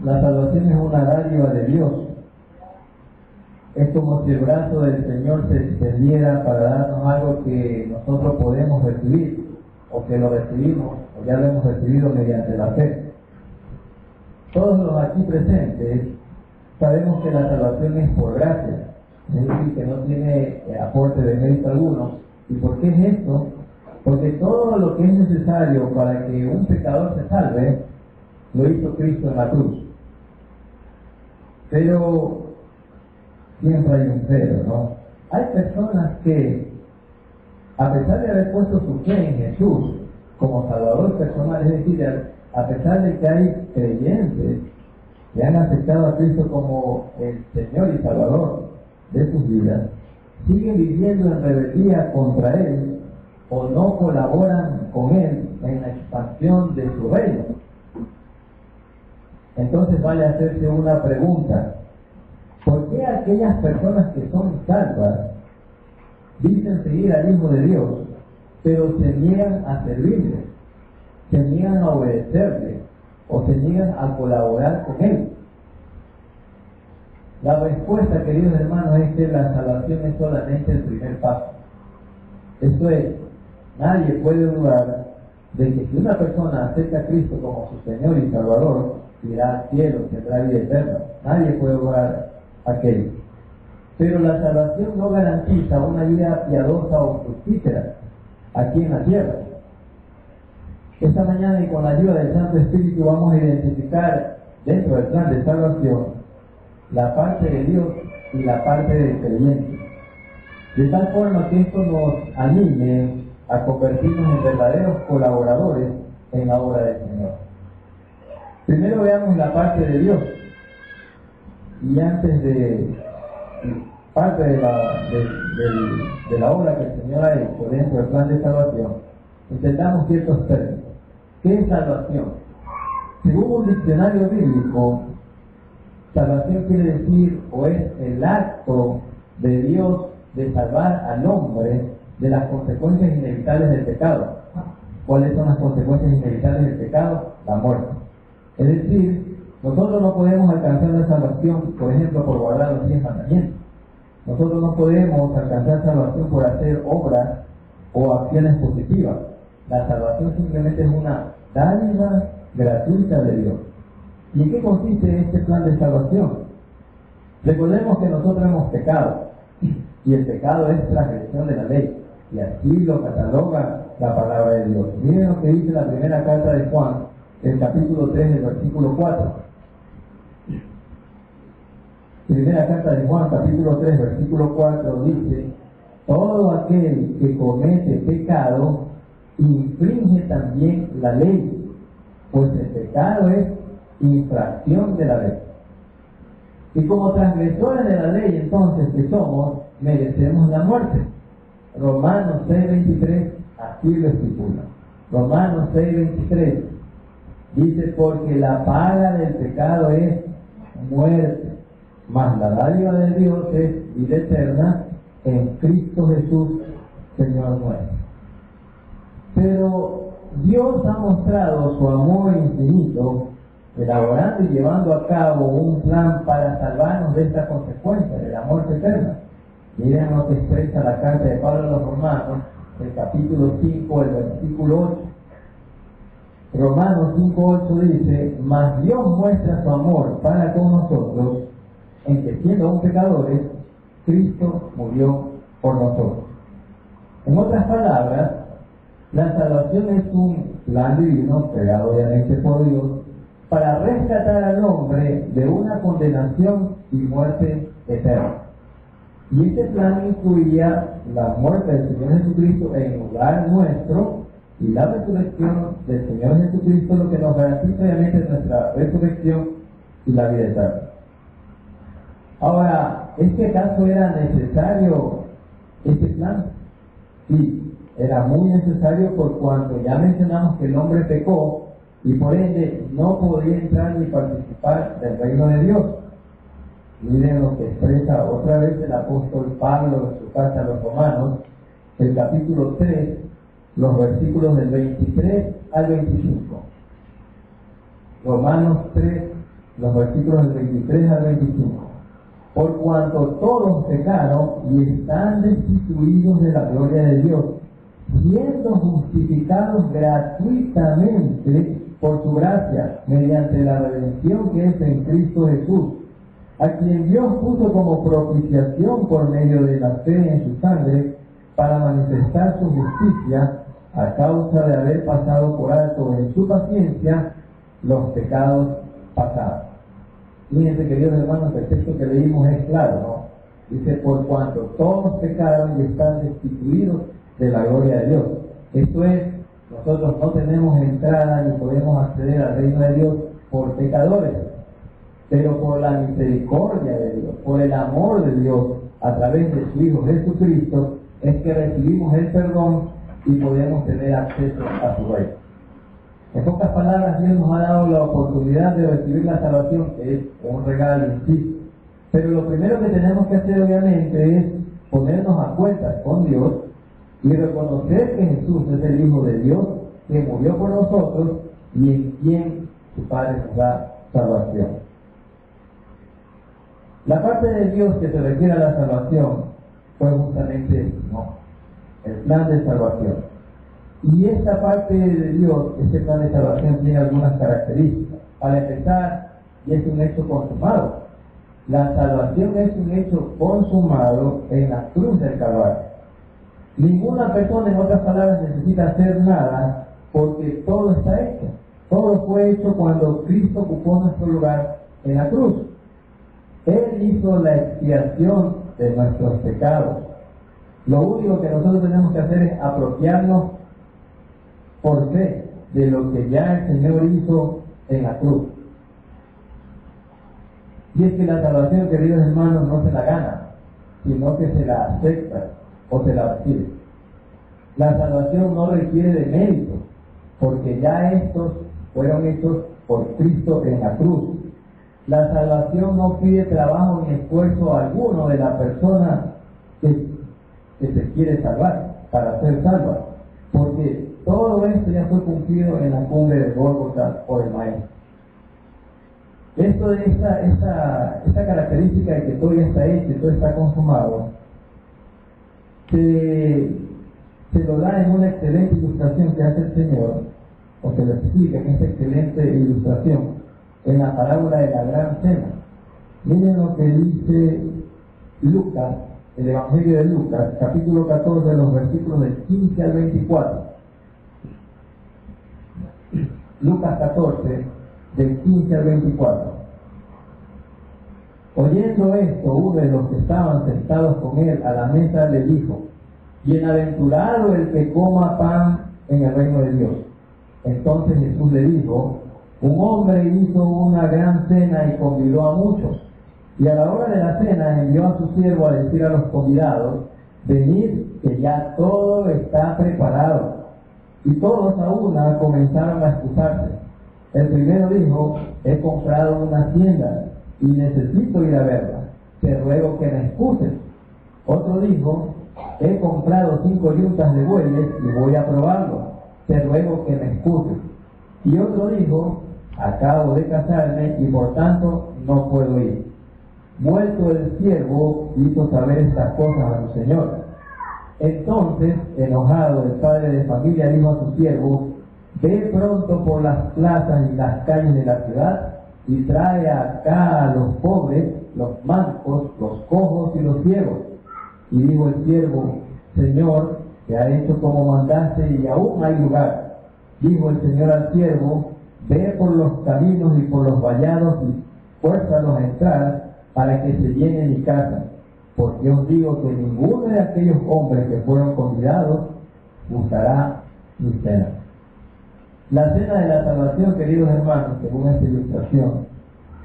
La salvación es una dádiva de Dios. Es como si el brazo del Señor se extendiera para darnos algo que nosotros podemos recibir, o que lo recibimos, o ya lo hemos recibido mediante la fe. Todos los aquí presentes sabemos que la salvación es por gracia, es decir, que no tiene aporte de mérito alguno. ¿Y por qué es esto? Porque todo lo que es necesario para que un pecador se salve, lo hizo Cristo en la cruz. Pero siempre hay un pero, ¿no? Hay personas que, a pesar de haber puesto su fe en Jesús como Salvador personal, es decir, a pesar de que hay creyentes que han aceptado a Cristo como el Señor y Salvador de sus vidas, siguen viviendo en rebeldía contra Él o no colaboran con Él en la expansión de su reino. Entonces vale a hacerse una pregunta: ¿por qué aquellas personas que son salvas dicen seguir al Hijo de Dios, pero se niegan a servirle, se niegan a obedecerle o se niegan a colaborar con Él? La respuesta, queridos hermanos, es que la salvación es solamente el primer paso. Esto es, nadie puede dudar de que si una persona acepta a Cristo como su Señor y Salvador, irá al cielo, tendrá vida eterna. Nadie puede dudar aquello. Pero la salvación no garantiza una vida piadosa o fructífera aquí en la tierra. Esta mañana, y con la ayuda del Santo Espíritu, vamos a identificar dentro del plan de salvación la parte de Dios y la parte del creyente, de tal forma que esto nos anime a convertirnos en verdaderos colaboradores en la obra del Señor. Primero veamos la parte de Dios, y antes de parte de la obra que el Señor ha hecho dentro del plan de salvación, entendamos ciertos términos. ¿Qué es salvación? Según un diccionario bíblico, salvación quiere decir, o es el acto de Dios de salvar al hombre de las consecuencias inevitables del pecado. ¿Cuáles son las consecuencias inevitables del pecado? La muerte. Es decir, nosotros no podemos alcanzar la salvación, por ejemplo, por guardar los 10 mandamientos. Nosotros no podemos alcanzar salvación por hacer obras o acciones positivas. La salvación simplemente es una dádiva gratuita de Dios. ¿Y en qué consiste este plan de salvación? Recordemos que nosotros hemos pecado, y el pecado es transgresión de la ley, y así lo cataloga la palabra de Dios. Miren lo que dice la primera carta de Juan, el capítulo 3, el versículo 4. Primera carta de Juan, capítulo 3, versículo 4, dice: todo aquel que comete pecado infringe también la ley, pues el pecado es infracción de la ley. Y como transgresores de la ley, entonces, que somos, merecemos la muerte. Romanos 6:23 así lo estipula. Romanos 6:23 dice: porque la paga del pecado es muerte, mas la dádiva de Dios es vida eterna en Cristo Jesús, Señor nuestro. Pero Dios ha mostrado su amor infinito, elaborando y llevando a cabo un plan para salvarnos de esta consecuencia, de la muerte eterna. Miren lo que expresa la carta de Pablo a los Romanos, el capítulo 5, el versículo 8. Romanos 5:8 dice: mas Dios muestra su amor para con nosotros, en que siendo aún pecadores, Cristo murió por nosotros. En otras palabras, la salvación es un plan divino, creado obviamente por Dios, para rescatar al hombre de una condenación y muerte eterna. Y este plan incluía la muerte del Señor Jesucristo en lugar nuestro y la resurrección del Señor Jesucristo, lo que nos garantiza obviamente nuestra resurrección y la vida eterna. Ahora, ¿es que acaso era necesario ese plan. Sí, era muy necesario por cuanto ya mencionamos que el hombre pecó y por ende no podía entrar ni participar del reino de Dios. Miren lo que expresa otra vez el apóstol Pablo en su carta a los Romanos, el capítulo 3, los versículos del 23 al 25. Romanos 3, los versículos del 23 al 25. Por cuanto todos pecaron y están destituidos de la gloria de Dios, siendo justificados gratuitamente por su gracia, mediante la redención que es en Cristo Jesús, a quien Dios puso como propiciación por medio de la fe en su sangre, para manifestar su justicia, a causa de haber pasado por alto en su paciencia los pecados pasados. Fíjense, queridos hermanos, el texto que leímos es claro, ¿no? Dice, por cuanto todos pecaron y están destituidos de la gloria de Dios. Esto es, nosotros no tenemos entrada ni podemos acceder al reino de Dios por pecadores, pero por la misericordia de Dios, por el amor de Dios, a través de su Hijo Jesucristo, es que recibimos el perdón y podemos tener acceso a su reino. En pocas palabras, Dios nos ha dado la oportunidad de recibir la salvación, que es un regalo en sí. Pero lo primero que tenemos que hacer, obviamente, es ponernos a cuentas con Dios y reconocer que Jesús es el Hijo de Dios, que murió por nosotros y en quien su Padre nos da salvación. La parte de Dios que se refiere a la salvación fue justamente eso, ¿no? El plan de salvación. Y esta parte de Dios, este plan de salvación, tiene algunas características. Para empezar, y es un hecho consumado. La salvación es un hecho consumado en la cruz del Calvario. Ninguna persona, en otras palabras, necesita hacer nada porque todo está hecho. Todo fue hecho cuando Cristo ocupó nuestro lugar en la cruz. Él hizo la expiación de nuestros pecados. Lo único que nosotros tenemos que hacer es apropiarnos por fe de lo que ya el Señor hizo en la cruz. Y es que la salvación, queridos hermanos, no se la gana, sino que se la acepta o se la recibe. La salvación no requiere de mérito, porque ya estos fueron hechos por Cristo en la cruz. La salvación no pide trabajo ni esfuerzo alguno de la persona que se quiere salvar para ser salva, porque todo esto ya fue cumplido en la cumbre de Gólgota por el Maestro. Esto de esta característica de que todo ya está hecho y todo está consumado, se lo da en una excelente ilustración que hace el Señor, o se lo explica en esta excelente ilustración, en la parábola de la gran cena. Miren lo que dice Lucas, el Evangelio de Lucas, capítulo 14, los versículos del 15 al 24. Lucas 14, del 15 al 24. Oyendo esto, uno de los que estaban sentados con él a la mesa le dijo: bienaventurado el que coma pan en el reino de Dios. Entonces Jesús le dijo: un hombre hizo una gran cena y convidó a muchos. Y a la hora de la cena envió a su siervo a decir a los convidados: venid, que ya todo está preparado. Y todos a una comenzaron a excusarse. El primero dijo: he comprado una hacienda y necesito ir a verla. Te ruego que me excuses. Otro dijo: he comprado 5 yuntas de bueyes y voy a probarlo. Te ruego que me excuses. Y otro dijo: acabo de casarme y por tanto no puedo ir. Vuelto el siervo, hizo saber estas cosas a su señor. Entonces, enojado, el padre de familia dijo a su siervo: ve pronto por las plazas y las calles de la ciudad y trae acá a los pobres, los mancos, los cojos y los ciegos. Y dijo el siervo: Señor, te ha hecho como mandaste y aún hay lugar. Dijo el Señor al siervo: ve por los caminos y por los vallados y fuérzalos a entrar para que se llene mi casa. Porque os digo que ninguno de aquellos hombres que fueron convidados gustará mi cena. La cena de la salvación, queridos hermanos, según esta ilustración,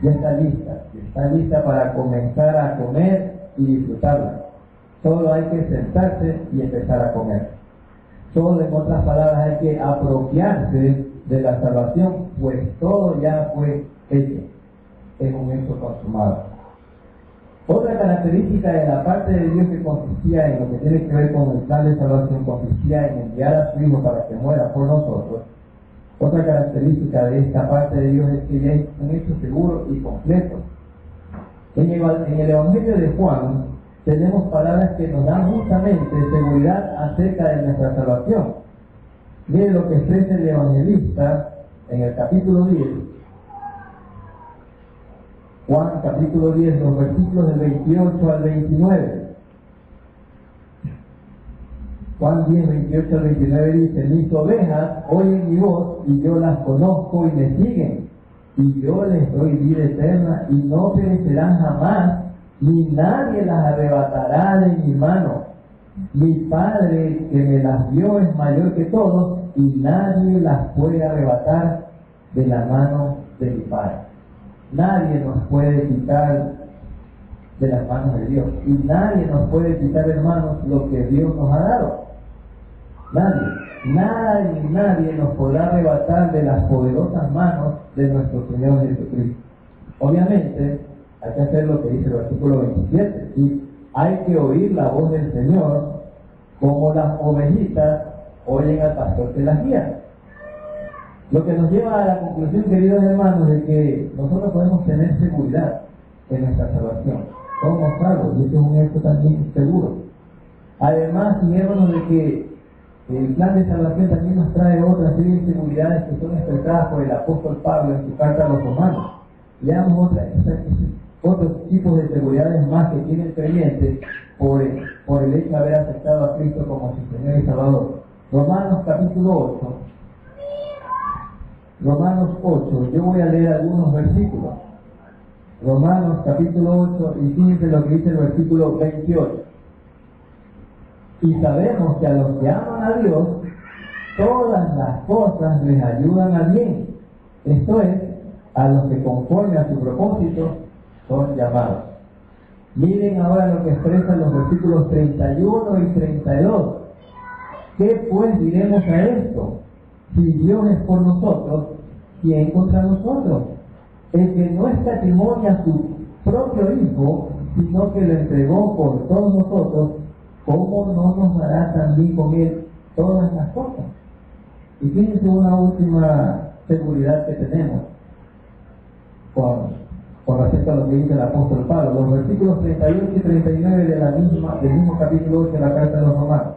ya está lista para comenzar a comer y disfrutarla. Solo hay que sentarse y empezar a comer. Solo, en otras palabras, hay que apropiarse de la salvación, pues todo ya fue hecho. Es un hecho consumado. Otra característica de la parte de Dios que consistía en lo que tiene que ver con el plan de salvación, consistía en enviar a su Hijo para que muera por nosotros. Otra característica de esta parte de Dios es que ya es un hecho seguro y completo. En el Evangelio de Juan tenemos palabras que nos dan justamente seguridad acerca de nuestra salvación. Miren lo que expresa el evangelista en el capítulo 10. Juan capítulo 10, los versículos del 28 al 29. Juan 10, 28 al 29 dice: mis ovejas oyen mi voz y yo las conozco y me siguen, y yo les doy vida eterna y no perecerán jamás, ni nadie las arrebatará de mi mano. Mi Padre que me las dio es mayor que todos y nadie las puede arrebatar de la mano de mi Padre. Nadie nos puede quitar de las manos de Dios, y nadie nos puede quitar, hermanos, lo que Dios nos ha dado. Nadie nos podrá arrebatar de las poderosas manos de nuestro Señor Jesucristo. Obviamente hay que hacer lo que dice el versículo 27, y hay que oír la voz del Señor como las ovejitas oyen al pastor que las guía. Lo que nos lleva a la conclusión, queridos hermanos, de que nosotros podemos tener seguridad en nuestra salvación. Somos salvos, y eso es un hecho también seguro. Además, hermanos, de que el plan de salvación también nos trae otras serie de seguridades que son expresadas por el apóstol Pablo en su carta a los romanos. Veamos otros tipos de seguridades más que tiene el creyente por el hecho de haber aceptado a Cristo como su Señor y Salvador. Romanos capítulo 8. Romanos 8, yo voy a leer algunos versículos. Romanos capítulo 8, y fíjense lo que dice el versículo 28. Y sabemos que a los que aman a Dios, todas las cosas les ayudan a bien. Esto es, a los que conforme a su propósito son llamados. Miren ahora lo que expresan los versículos 31 y 32. ¿Qué pues diremos a esto? Si Dios es por nosotros, ¿quién contra nosotros? El que no escatimó a su propio Hijo, sino que lo entregó por todos nosotros, ¿cómo no nos dará también con Él todas las cosas? Y fíjense una última seguridad que tenemos con respecto a lo que dice el apóstol Pablo. Los versículos 38 y 39 del mismo capítulo 8 de la carta de los Romanos.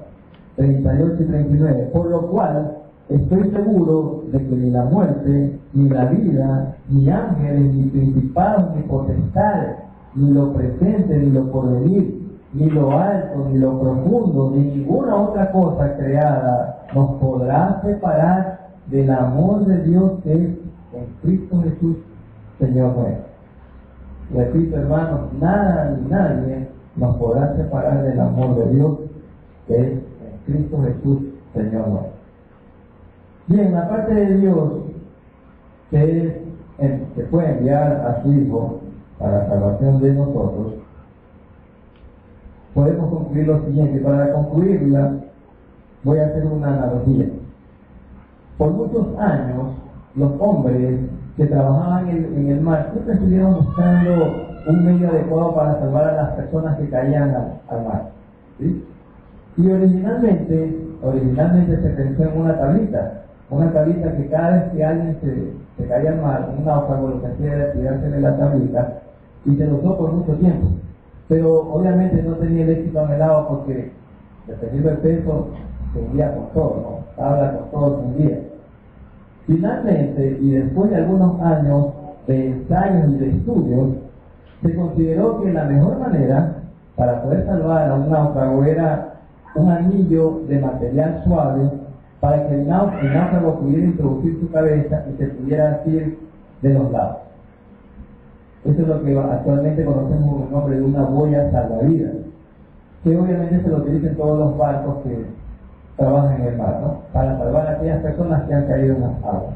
38 y 39. Por lo cual estoy seguro de que ni la muerte, ni la vida, ni ángeles, ni principados, ni potestades, ni lo presente, ni lo porvenir, ni lo alto, ni lo profundo, ni ninguna otra cosa creada nos podrá separar del amor de Dios que es en Cristo Jesús, Señor nuestro. Repito, hermanos, nada ni nadie nos podrá separar del amor de Dios que es en Cristo Jesús, Señor nuestro. Bien, la parte de Dios que puede enviar a su Hijo para la salvación de nosotros, podemos concluir lo siguiente. Para concluirla, voy a hacer una analogía. Por muchos años, los hombres que trabajaban en el mar siempre estuvieron buscando un medio adecuado para salvar a las personas que caían al mar, ¿sí? Y originalmente se pensó en una tablita que cada vez que alguien se caía al mar, un náufrago, lo que hacía era tirarse de la tablita, y se lo usó por mucho tiempo. Pero obviamente no tenía el éxito anhelado porque, dependiendo del peso, se hundía con todo, ¿no? Tabla con todo, se hundía. Finalmente, y después de algunos años de ensayos y de estudios, se consideró que la mejor manera para poder salvar a un náufrago era un anillo de material suave para que el náufrago pudiera introducir su cabeza y se pudiera asir de los lados. Eso es lo que actualmente conocemos con el nombre de una boya salvavidas, que obviamente se lo utilizan todos los barcos que trabajan en el mar, ¿no? Para salvar a aquellas personas que han caído en las aguas.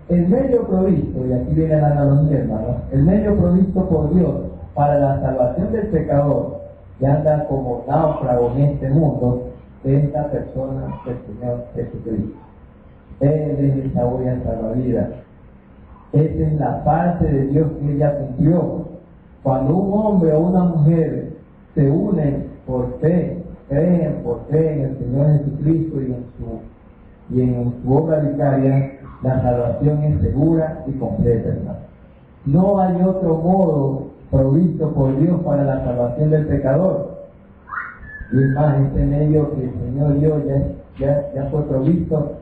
El medio provisto, y aquí viene la analogía, hermanos, el medio provisto por Dios para la salvación del pecador que anda como náufrago en este mundo, es la persona del Señor Jesucristo. Él es esa huella salvavidas. Esa es la parte de Dios que ella cumplió. Cuando un hombre o una mujer se unen por fe, creen por fe en el Señor Jesucristo y en su obra vicaria, la salvación es segura y completa, hermano. No hay otro modo provisto por Dios para la salvación del pecador. Y es más, este medio que el Señor dio ya fue provisto,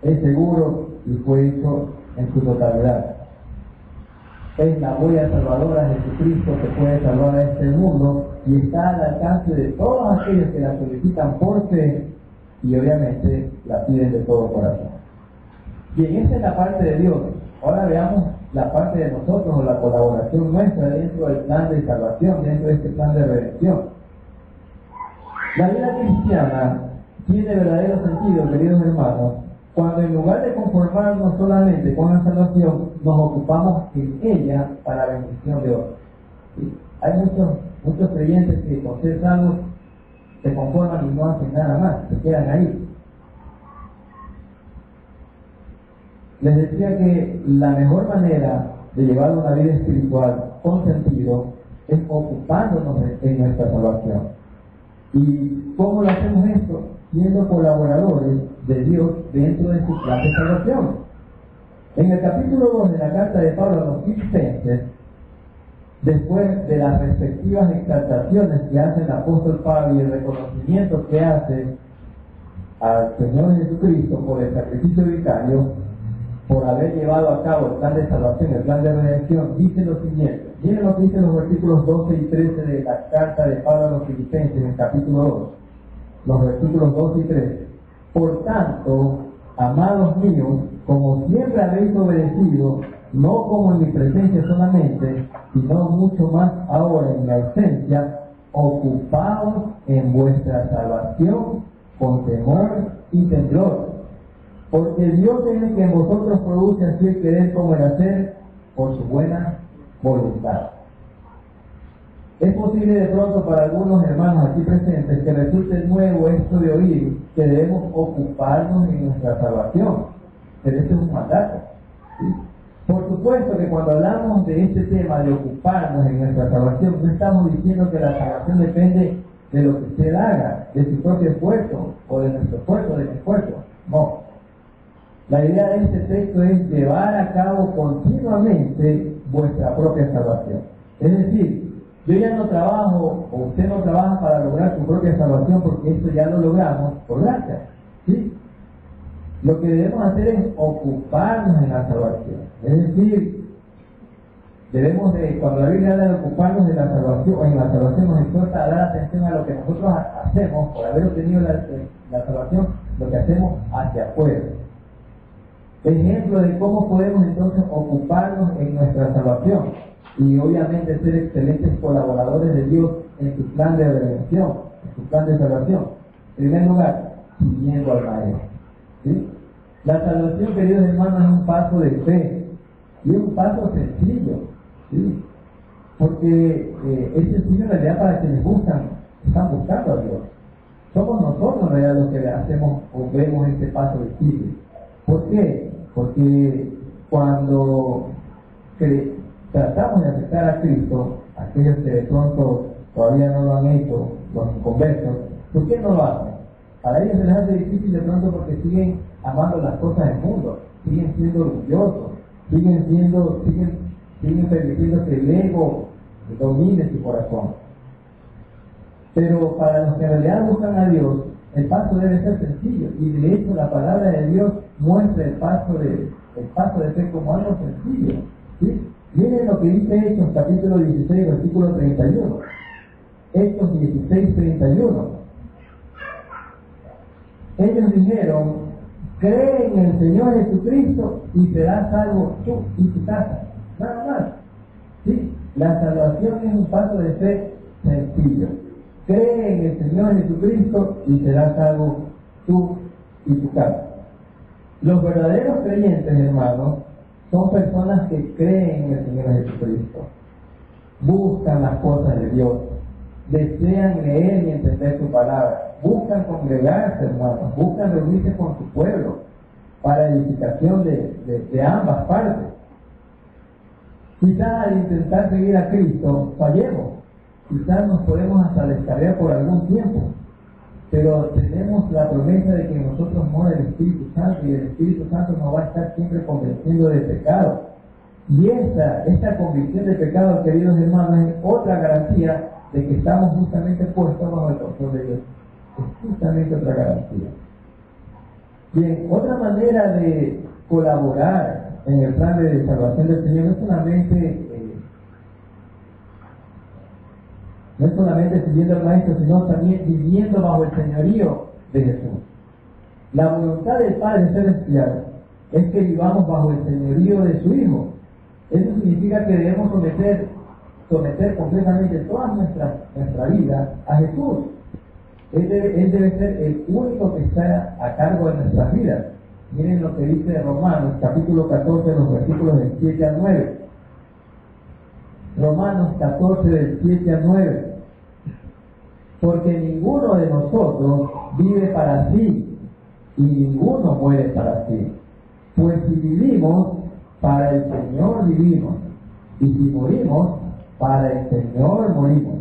es seguro y fue hecho en su totalidad. Es la huella salvadora de Jesucristo que puede salvar a este mundo y está al alcance de todos aquellos que la solicitan por fe y obviamente la piden de todo corazón. Bien, esa es la parte de Dios. Ahora veamos la parte de nosotros o la colaboración nuestra dentro del plan de salvación, dentro de este plan de redención. La vida cristiana tiene verdadero sentido, queridos hermanos, cuando en lugar de conformarnos solamente con la salvación, nos ocupamos en ella para la bendición de otros. ¿Sí? Hay muchos creyentes que con ser salvos se conforman y no hacen nada más, se quedan ahí. Les decía que la mejor manera de llevar una vida espiritual con sentido es ocupándonos en nuestra salvación. ¿Y cómo lo hacemos esto? Siendo colaboradores de Dios dentro de su plan de salvación. En el capítulo 2 de la carta de Pablo a los Filipenses, después de las respectivas exaltaciones que hace el apóstol Pablo y el reconocimiento que hace al Señor Jesucristo por el sacrificio vicario, por haber llevado a cabo el plan de salvación, el plan de redención, dice lo siguiente. Miren lo que dicen los versículos 12 y 13 de la carta de Pablo a los Filipenses, en el capítulo 2. Los versículos 12 y 13. Por tanto, amados míos, como siempre habéis obedecido, no como en mi presencia solamente, sino mucho más ahora en mi ausencia, ocupaos en vuestra salvación con temor y temblor. Porque Dios es el que en vosotros produce así el querer como el hacer por su buena voluntad. Es posible de pronto para algunos hermanos aquí presentes que resulte nuevo esto de oír que debemos ocuparnos en nuestra salvación, pero este es un mandato, ¿sí? Por supuesto que cuando hablamos de este tema de ocuparnos en nuestra salvación, no estamos diciendo que la salvación depende de lo que usted haga, de su propio esfuerzo, o de nuestro esfuerzo, de mi esfuerzo. No. La idea de este texto es llevar a cabo continuamente vuestra propia salvación. Es decir, yo ya no trabajo, o usted no trabaja para lograr su propia salvación, porque esto ya lo logramos por gracia, ¿sí? Lo que debemos hacer es ocuparnos en la salvación. Es decir, debemos de, cuando la Biblia habla de ocuparnos de la salvación, o en la salvación nos exhorta a dar atención a lo que nosotros hacemos por haber obtenido la salvación, lo que hacemos hacia afuera. Ejemplo de cómo podemos entonces ocuparnos en nuestra salvación y obviamente ser excelentes colaboradores de Dios en su plan de redención, en su plan de salvación. En primer lugar, siguiendo al Maestro, ¿sí? La salvación, queridos hermanos, es un paso de fe y es un paso sencillo, ¿sí? Porque es sencillo en realidad para quienes están buscando a Dios. Somos nosotros en realidad los que hacemos o vemos este paso difícil. ¿Por qué? Porque cuando tratamos de aceptar a Cristo, aquellos que de pronto todavía no lo han hecho, los inconversos, ¿por qué no lo hacen? Para ellos se les hace difícil de pronto porque siguen amando las cosas del mundo, siguen siendo orgullosos, siguen permitiendo que el ego domine su corazón. Pero para los que en realidad buscan a Dios, el paso debe ser sencillo, y de hecho la palabra de Dios muestra el paso de fe como algo sencillo, ¿sí? Miren lo que dice Hechos capítulo 16, versículo 31. Hechos 16, 31. Ellos dijeron: cree en el Señor Jesucristo y serás salvo tú y tu casa. Nada más, ¿sí? La salvación es un paso de fe sencillo. Cree en el Señor Jesucristo y serás salvo tú y tu casa. Los verdaderos creyentes, hermanos, son personas que creen en el Señor Jesucristo, buscan las cosas de Dios, desean leer y entender tu palabra, buscan congregarse, hermanos, buscan reunirse con su pueblo para edificación de ambas partes. Quizás al intentar seguir a Cristo fallemos, quizás nos podemos hasta descarriar por algún tiempo, pero tenemos la promesa de que en nosotros mora el Espíritu Santo, y el Espíritu Santo nos va a estar siempre convenciendo de pecado. Y esta convicción de pecado, queridos hermanos, es otra garantía de que estamos justamente puestos bajo el control de Dios. Es justamente otra garantía. Bien, otra manera de colaborar en el plan de salvación del Señor no es solamente siguiendo al Maestro, sino también viviendo bajo el señorío de Jesús. La voluntad del Padre Celestial es que vivamos bajo el señorío de su Hijo. Eso significa que debemos someter completamente toda nuestra vida a Jesús. Él debe ser el único que está a cargo de nuestras vidas. Miren lo que dice Romanos, capítulo 14, los versículos del 7 al 9. Romanos 14, del 7 al 9. Porque ninguno de nosotros vive para sí, y ninguno muere para sí. Pues si vivimos, para el Señor vivimos, y si morimos, para el Señor morimos.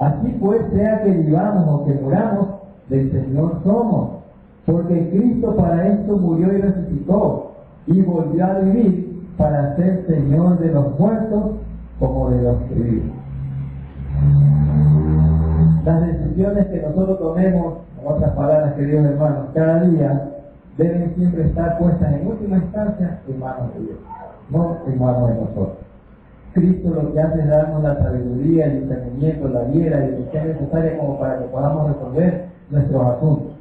Así pues, sea que vivamos o que muramos, del Señor somos. Porque Cristo para esto murió y resucitó, y volvió a vivir para ser Señor de los muertos como de los que viven. Las decisiones que nosotros tomemos, en otras palabras, queridos hermanos, cada día, deben siempre estar puestas en última instancia en manos de Dios, no en manos de nosotros. Cristo lo que hace es darnos la sabiduría, el discernimiento, la guía, la dirección necesaria como para que podamos resolver nuestros asuntos.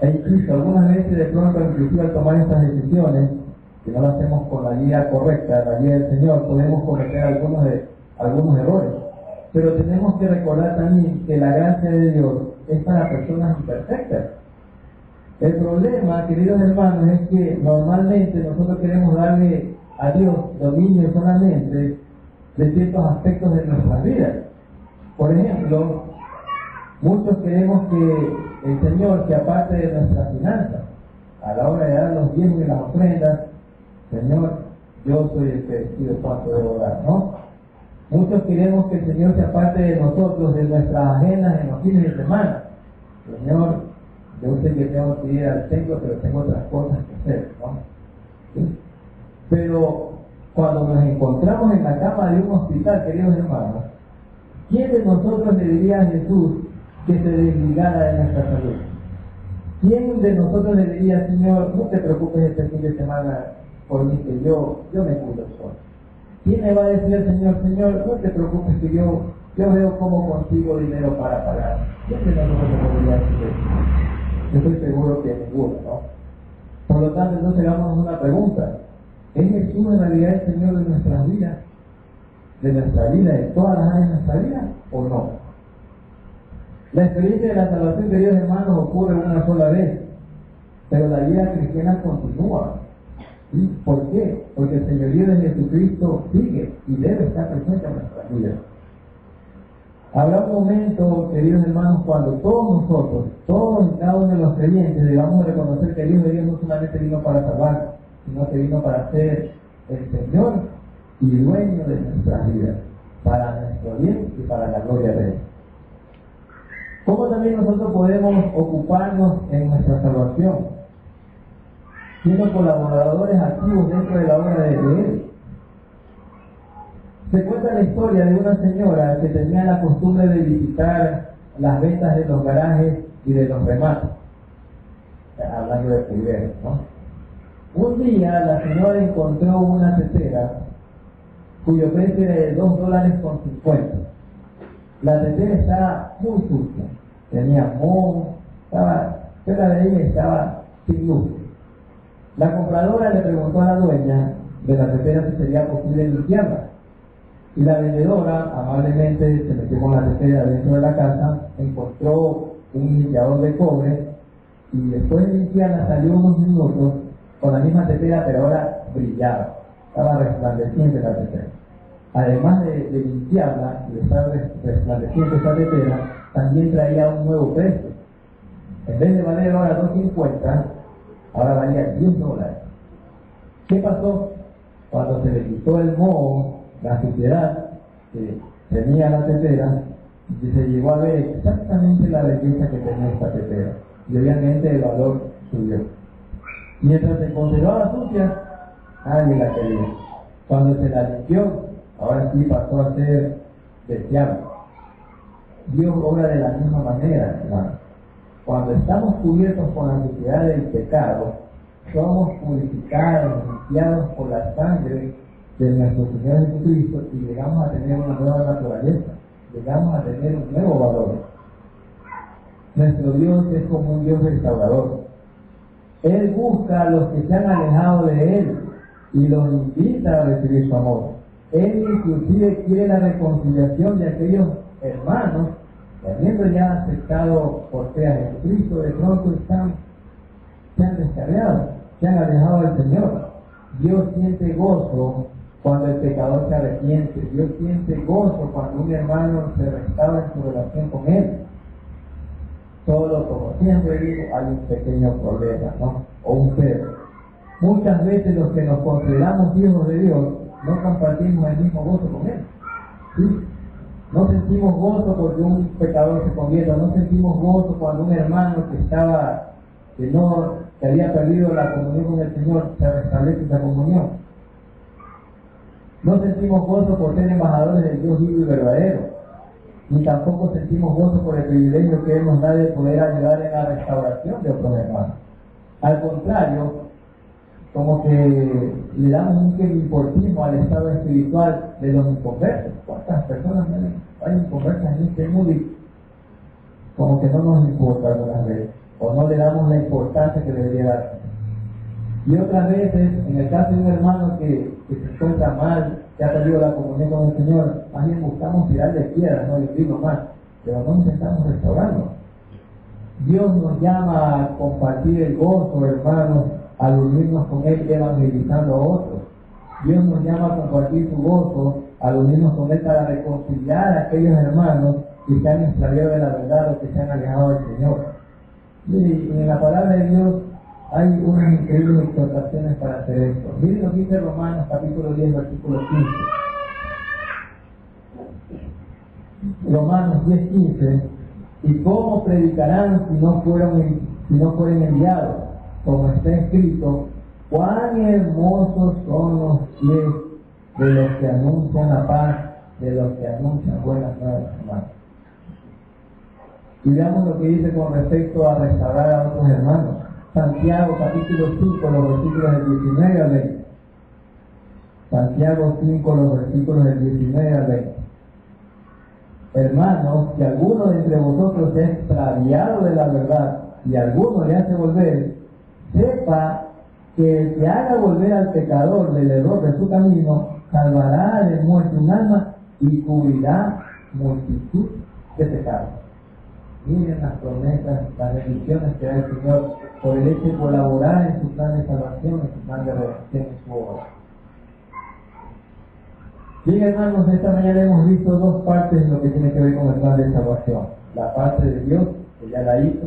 E incluso algunas veces de pronto, inclusive al tomar estas decisiones, si no lo hacemos con la guía correcta, la guía del Señor, podemos cometer algunos errores. Pero tenemos que recordar también que la gracia de Dios es para personas imperfectas. El problema, queridos hermanos, es que normalmente nosotros queremos darle a Dios dominio solamente de ciertos aspectos de nuestras vidas. Por ejemplo, muchos queremos que el Señor se aparte de nuestras finanzas. A la hora de dar los diezmos y las ofrendas, Señor, yo soy el que decido cuánto debo dar, ¿no? Muchos queremos que el Señor se aparte de nosotros, de nuestras agendas en los fines de semana. Señor, yo sé que tengo que ir al templo, pero tengo otras cosas que hacer, ¿no? ¿Sí? Pero cuando nos encontramos en la cama de un hospital, queridos hermanos, ¿quién de nosotros le diría a Jesús que se desligara de nuestra salud? ¿Quién de nosotros le diría, Señor, no te preocupes este fin de semana por mí, que yo me cuido solo? ¿Quién le va a decir al Señor, Señor, no te preocupes que yo veo cómo consigo dinero para pagar? ¿Quién de nosotros le podría decir eso? Yo estoy seguro que ninguno, ¿no? Por lo tanto, entonces hagámonos una pregunta. ¿Es Jesús en realidad el Señor de nuestras vidas? ¿De nuestra vida, de todas las áreas de nuestra vida, o no? La experiencia de la salvación, queridos hermanos, ocurre una sola vez, pero la vida cristiana continúa. ¿Sí? ¿Por qué? Porque el señorío de Jesucristo sigue y debe estar presente en nuestras vidas. Habrá un momento, queridos hermanos, cuando todos nosotros, todos y cada uno de los creyentes, debamos reconocer que el Hijo de Dios no solamente vino para salvar, sino que vino para ser el Señor y dueño de nuestras vidas, para nuestro bien y para la gloria de Él. ¿Cómo también nosotros podemos ocuparnos en nuestra salvación? Siendo colaboradores activos dentro de la obra de Él. Se cuenta la historia de una señora que tenía la costumbre de visitar las ventas de los garajes y de los remates, hablando de pulgueros, ¿no? Un día la señora encontró una tetera cuyo precio era de $2.50. La tetera estaba muy sucia, tenía moho, fuera de ella estaba sin luz. La compradora le preguntó a la dueña de la tetera si sería posible limpiarla. Y la vendedora amablemente se metió con la tetera dentro de la casa, encontró un limpiador de cobre y después de limpiarla salió unos minutos con la misma tetera, pero ahora brillaba, estaba resplandeciente la tetera. además de limpiarla y de estar resplandeciente esa tetera, también traía un nuevo precio. En vez de valer ahora $2.50, ahora valía $10. ¿Qué pasó? Cuando se le quitó el moho, la suciedad que tenía la tetera, y se llegó a ver exactamente la belleza que tenía esta tetera. Y obviamente el valor subió. Mientras se conservaba sucia, nadie la quería. Cuando se la limpió, ahora sí pasó a ser deseable. Dios obra de la misma manera, hermano. Cuando estamos cubiertos con la suciedad del pecado, somos purificados, limpiados por la sangre de nuestro Señor Jesucristo y llegamos a tener una nueva naturaleza, llegamos a tener un nuevo valor. Nuestro Dios es como un Dios restaurador. Él busca a los que se han alejado de Él y los invita a recibir su amor. Él inclusive quiere la reconciliación de aquellos hermanos que, habiendo ya aceptado por fe a Jesucristo, de pronto se han descarriado, se han alejado del Señor. Dios siente gozo cuando el pecador se arrepiente. Dios siente gozo cuando un hermano se restaura en su relación con Él. Solo, como siempre digo, hay un pequeño problema, ¿no? O un pero. Muchas veces los que nos consideramos hijos de Dios no compartimos el mismo gozo con Él. ¿Sí? No sentimos gozo porque un pecador se convierta, no sentimos gozo cuando un hermano que había perdido la comunión con el Señor se restablece esa comunión. No sentimos gozo por ser embajadores del Dios vivo y verdadero. Ni tampoco sentimos gozo por el privilegio que Él nos da de poder ayudar en la restauración de otros hermanos. Al contrario, como que le damos un importismo al estado espiritual de los inconversos. ¿Cuántas personas hay inconversas en este mundo y como que no nos importa algunas veces? O no le damos la importancia que debería dar. Y otras veces, en el caso de un hermano que se encuentra mal, que ha perdido la comunión con el Señor, más bien buscamos tirarle piedras, no le digo más, pero no intentamos restaurarnos. Dios nos llama a compartir el gozo, hermanos, al unirnos con Él evangelizando a otros. Dios nos llama a compartir su gozo, al unirnos con Él para reconciliar a aquellos hermanos que se han extraviado de la verdad o que se han alejado del Señor. Y en la palabra de Dios hay unas increíbles exhortaciones para hacer esto. Miren lo que dice Romanos capítulo 10, versículo 15. Romanos 10, 15. ¿Y cómo predicarán si no fueren enviados? Como está escrito, cuán hermosos son los pies de los que anuncian la paz, de los que anuncian buenas nuevas, hermanos. Y veamos lo que dice con respecto a restaurar a otros hermanos. Santiago capítulo 5, los versículos del 19 al 20. Santiago 5, los versículos del 19 al 20. Hermanos, si alguno de entre vosotros se ha extraviado de la verdad y alguno le hace volver, sepa que el que haga volver al pecador del error de su camino, salvará de muerte un alma y cubrirá multitud de pecados. Miren las promesas, las bendiciones que da el Señor por el hecho de colaborar en su plan de salvación, en su plan de redención, en su obra. Bien, hermanos, esta mañana hemos visto dos partes de lo que tiene que ver con el plan de salvación. La parte de Dios, que ya la hizo,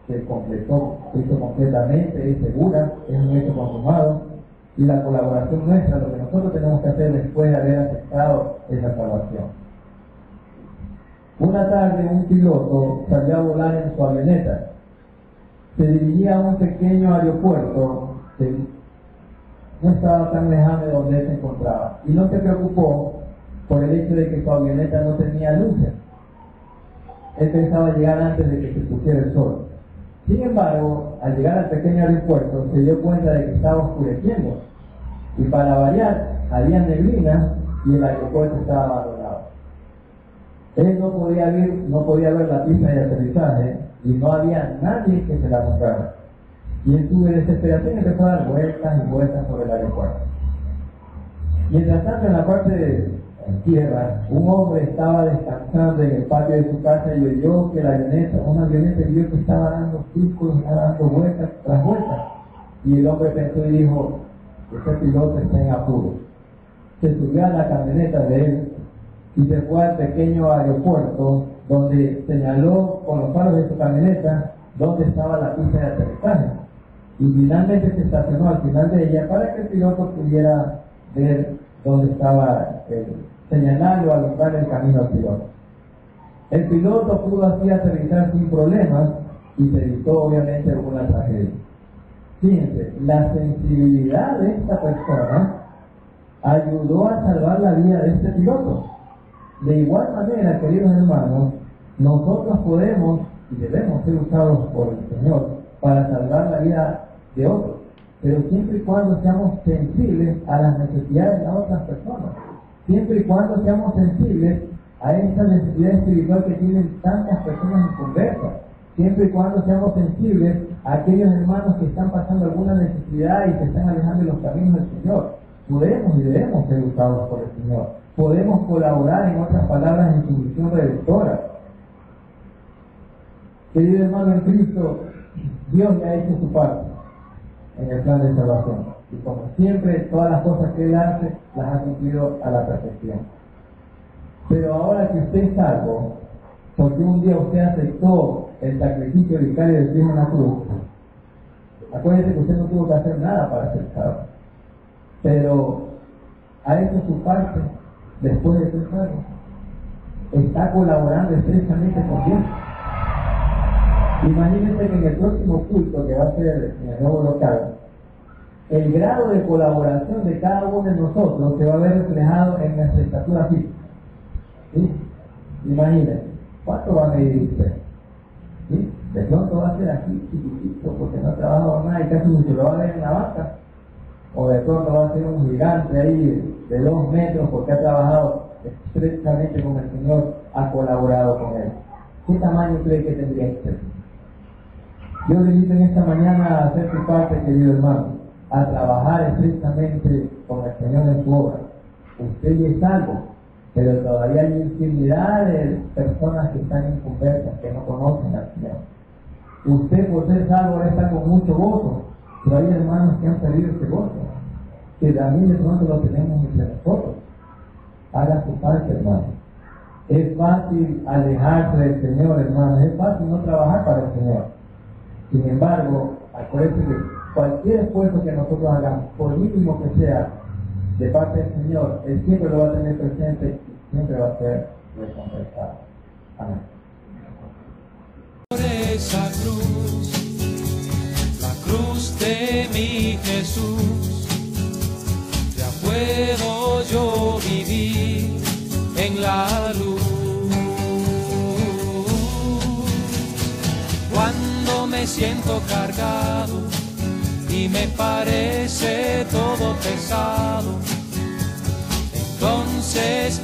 que completó, hizo completamente, es segura, es un hecho consumado, y la colaboración nuestra, lo que nosotros tenemos que hacer después de haber aceptado esa salvación. Una tarde un piloto salió a volar en su avioneta. Se dirigía a un pequeño aeropuerto que no estaba tan lejano de donde él se encontraba. Y no se preocupó por el hecho de que su avioneta no tenía luces. Él pensaba llegar antes de que se pusiera el sol. Sin embargo, al llegar al pequeño aeropuerto, se dio cuenta de que estaba oscureciendo. Y para variar, había neblina y el aeropuerto estaba abandonado. Él no podía ver la pista de aterrizaje y no había nadie que se la mostrara. Y en su desesperación empezó a dar vueltas y vueltas sobre el aeropuerto. Mientras tanto, en la parte de tierra, un hombre estaba descansando en el patio de su casa y oyó que una avioneta vio que estaba dando círculos, dando vueltas tras vueltas. Y el hombre pensó y dijo, ese piloto está en apuros. se subió a la camioneta de él y se fue al pequeño aeropuerto donde señaló con los faros de su camioneta dónde estaba la pista de aterrizaje. Y finalmente se estacionó al final de ella para que el piloto pudiera ver dónde estaba, señalarlo, alumbrar el camino al piloto. El piloto pudo así aterrizar sin problemas y se evitó obviamente alguna tragedia. Fíjense, la sensibilidad de esta persona ayudó a salvar la vida de este piloto. De igual manera, queridos hermanos, nosotros podemos y debemos ser usados por el Señor para salvar la vida de otros, pero siempre y cuando seamos sensibles a las necesidades de las otras personas, siempre y cuando seamos sensibles a esa necesidad espiritual que tienen tantas personas inconversas, siempre y cuando seamos sensibles a aquellos hermanos que están pasando alguna necesidad y se están alejando de los caminos del Señor. Podemos y debemos ser usados por el Señor. Podemos colaborar, en otras palabras, en su misión redentora. Querido hermano en Cristo, Dios ya ha hecho su parte en el plan de salvación. Y como siempre, todas las cosas que Él hace, las ha cumplido a la perfección. Pero ahora que usted es salvo, porque un día usted aceptó el sacrificio vicario de Cristo en la cruz, acuérdese que usted no tuvo que hacer nada para ser salvo. Pero ha hecho su parte después de ser salvo. Está colaborando estrechamente con Dios. Imagínense que en el próximo culto que va a ser en el nuevo local, el grado de colaboración de cada uno de nosotros se va a ver reflejado en nuestra estatura física. ¿Sí? Imagínense, ¿cuánto va a medir usted? ¿Sí? De pronto va a ser así chiquitito porque no ha trabajado nada y casi ni se lo va a ver en la banca. O de pronto va a ser un gigante ahí de 2 metros porque ha trabajado estrechamente con el Señor, ha colaborado con Él. ¿Qué tamaño cree que tendría que ser? Yo le invito en esta mañana a hacer su parte, querido hermano, a trabajar estrechamente con el Señor en su obra. Usted ya es salvo, pero todavía hay infinidad de personas que están inconversas, que no conocen al Señor. Usted, por ser salvo, ahora está con mucho gozo, pero hay hermanos que han perdido ese gozo, que también de pronto lo tenemos entre nosotros. Haga su parte, hermano. Es fácil alejarse del Señor, hermano, es fácil no trabajar para el Señor. Sin embargo, acuérdense que cualquier esfuerzo que nosotros hagamos, por mínimo que sea, de parte del Señor, Él siempre lo va a tener presente y siempre va a ser recompensado. Amén. Por esa cruz, la cruz de mi Jesús, ya puedo yo vivir en la luz. Cuando me siento cargado y me parece todo pesado, entonces